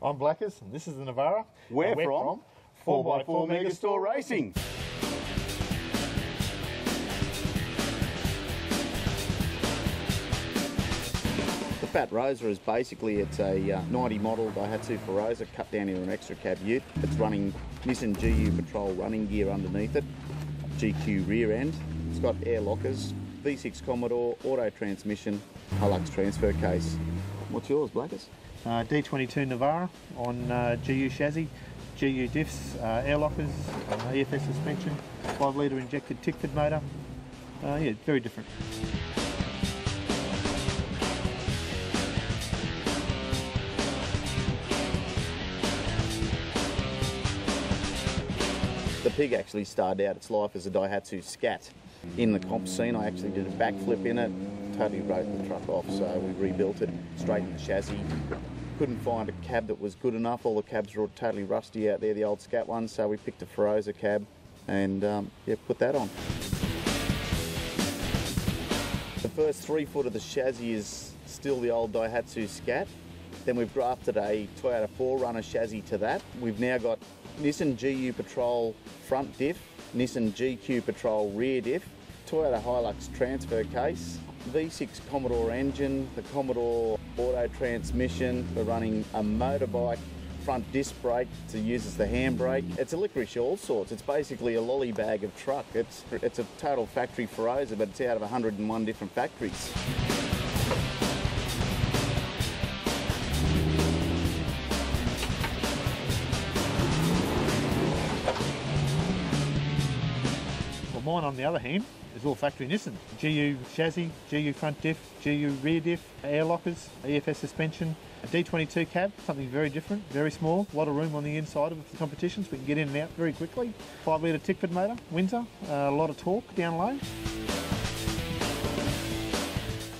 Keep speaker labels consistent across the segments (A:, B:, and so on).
A: I'm Blackers, and this is the Navara.
B: We're from 4x4 Megastore Racing. The Fat Rosa is basically, it's a 90 model Daihatsu Rosa cut down into an extra cab ute. It's running Nissan GU Patrol running gear underneath it, GQ rear end. It's got air lockers, V6 Commodore, auto transmission, Hilux transfer case. What's yours, Blackers?
A: D22 Navara on GU chassis, GU diffs, air lockers, EFS suspension, 5 litre injected Tickford motor. Yeah, very different.
B: The pig actually started out its life as a Daihatsu Scat. In the comp scene, I actually did a backflip in it, totally wrote the truck off, so we rebuilt it, straightened the chassis. Couldn't find a cab that was good enough. All the cabs were totally rusty out there, the old Scat ones, so we picked a Feroza cab and yeah, put that on. The first 3 foot of the chassis is still the old Daihatsu Scat. Then we've grafted a Toyota 4Runner chassis to that. We've now got Nissan GU Patrol front diff, Nissan GQ Patrol rear diff, Toyota Hilux transfer case, V6 Commodore engine, the Commodore auto transmission. We're running a motorbike front disc brake to use as the handbrake. It's a licorice all sorts. It's basically a lolly bag of truck. It's a total factory Feroza, but it's out of 101 different factories.
A: Well, mine on the other hand is all factory Nissan. GU chassis, GU front diff, GU rear diff, air lockers, EFS suspension, a D22 cab, something very different, very small, a lot of room on the inside of the competitions. We can get in and out very quickly. 5 litre Tickford motor, Windsor, a lot of torque down low.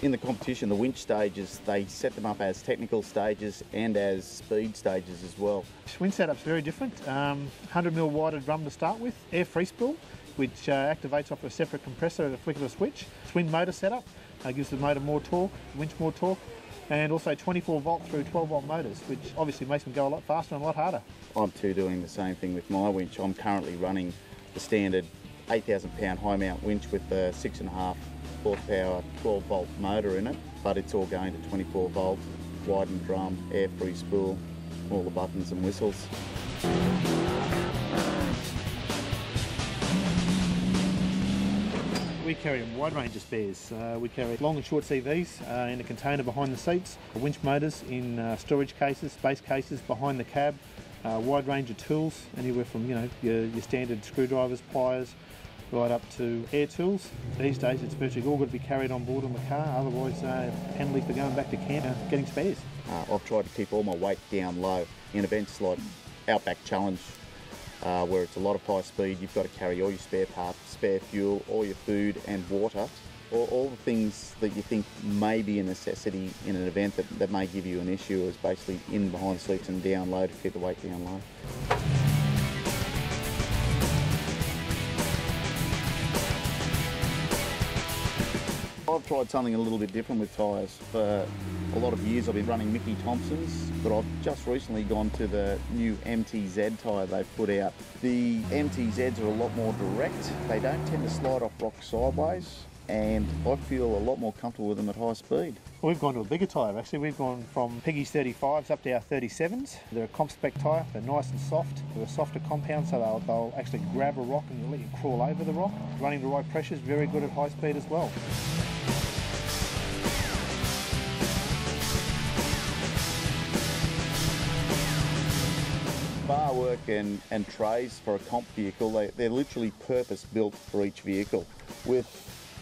B: In the competition, the winch stages, they set them up as technical stages and as speed stages as well.
A: Winch setup's very different. 100mm wider drum to start with, air free spool, which activates off a separate compressor at a flick of a switch. Twin motor setup, gives the motor more torque, winch more torque, and also 24 volt through 12 volt motors, which obviously makes them go a lot faster and a lot harder.
B: I'm too doing the same thing with my winch. I'm currently running the standard 8,000 pound high mount winch with the 6.5 horsepower 12 volt motor in it, but it's all going to 24 volt, widened drum, air free spool, all the buttons and whistles.
A: We carry a wide range of spares. We carry long and short CVs in a container behind the seats, winch motors in storage cases, base cases behind the cab, a wide range of tools, anywhere from your standard screwdrivers, pliers, right up to air tools. These days it's virtually all got to be carried on board on the car, otherwise penalty for going back to camp getting spares.
B: I've tried to keep all my weight down low. In events like Outback Challenge, where it's a lot of high speed, you've got to carry all your spare parts, spare fuel, all your food and water, all the things that you think may be a necessity in an event that may give you an issue is basically in behind the seats and down low to keep the weight down low. I've tried something a little bit different with tyres. For a lot of years I've been running Mickey Thompsons, but I've just recently gone to the new MTZ tyre they've put out. The MTZs are a lot more direct. They don't tend to slide off rocks sideways, and I feel a lot more comfortable with them at high speed.
A: Well, we've gone to a bigger tyre actually. We've gone from Piggy's 35s up to our 37s. They're a comp spec tyre, they're nice and soft. They're a softer compound, so they'll actually grab a rock and let you crawl over the rock. Running the right pressure is very good at high speed as well.
B: Bar work and trays for a comp vehicle, they're literally purpose built for each vehicle. With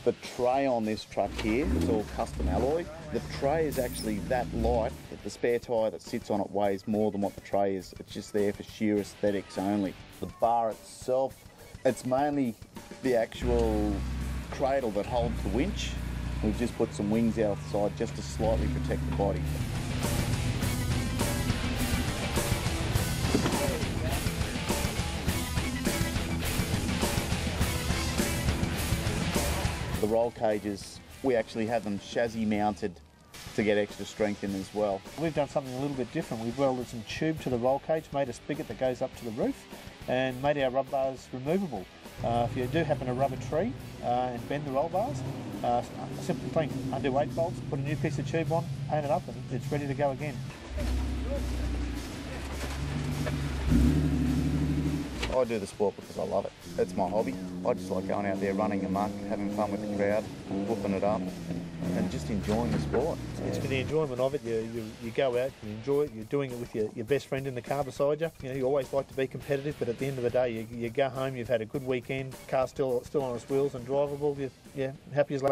B: the tray on this truck here, it's all custom alloy. The tray is actually that light that the spare tyre that sits on it weighs more than what the tray is. It's just there for sheer aesthetics only. The bar itself, it's mainly the actual cradle that holds the winch. We've just put some wings out the side just to slightly protect the body. The roll cages, we actually have them chassis mounted to get extra strength in as well.
A: We've done something a little bit different. We've welded some tube to the roll cage, made a spigot that goes up to the roof, and made our rub bars removable. If you do happen to rub a tree and bend the roll bars, a simple thing, undo 8 bolts, put a new piece of tube on, paint it up, and it's ready to go again.
B: I do the sport because I love it. It's my hobby. I just like going out there running amok, having fun with the crowd, whooping it up, and just enjoying the sport.
A: It's for the enjoyment of it. You go out, you enjoy it, you're doing it with your best friend in the car beside you. You know, you always like to be competitive, but at the end of the day, you go home, you've had a good weekend, car's still on its wheels and drivable, you're happy as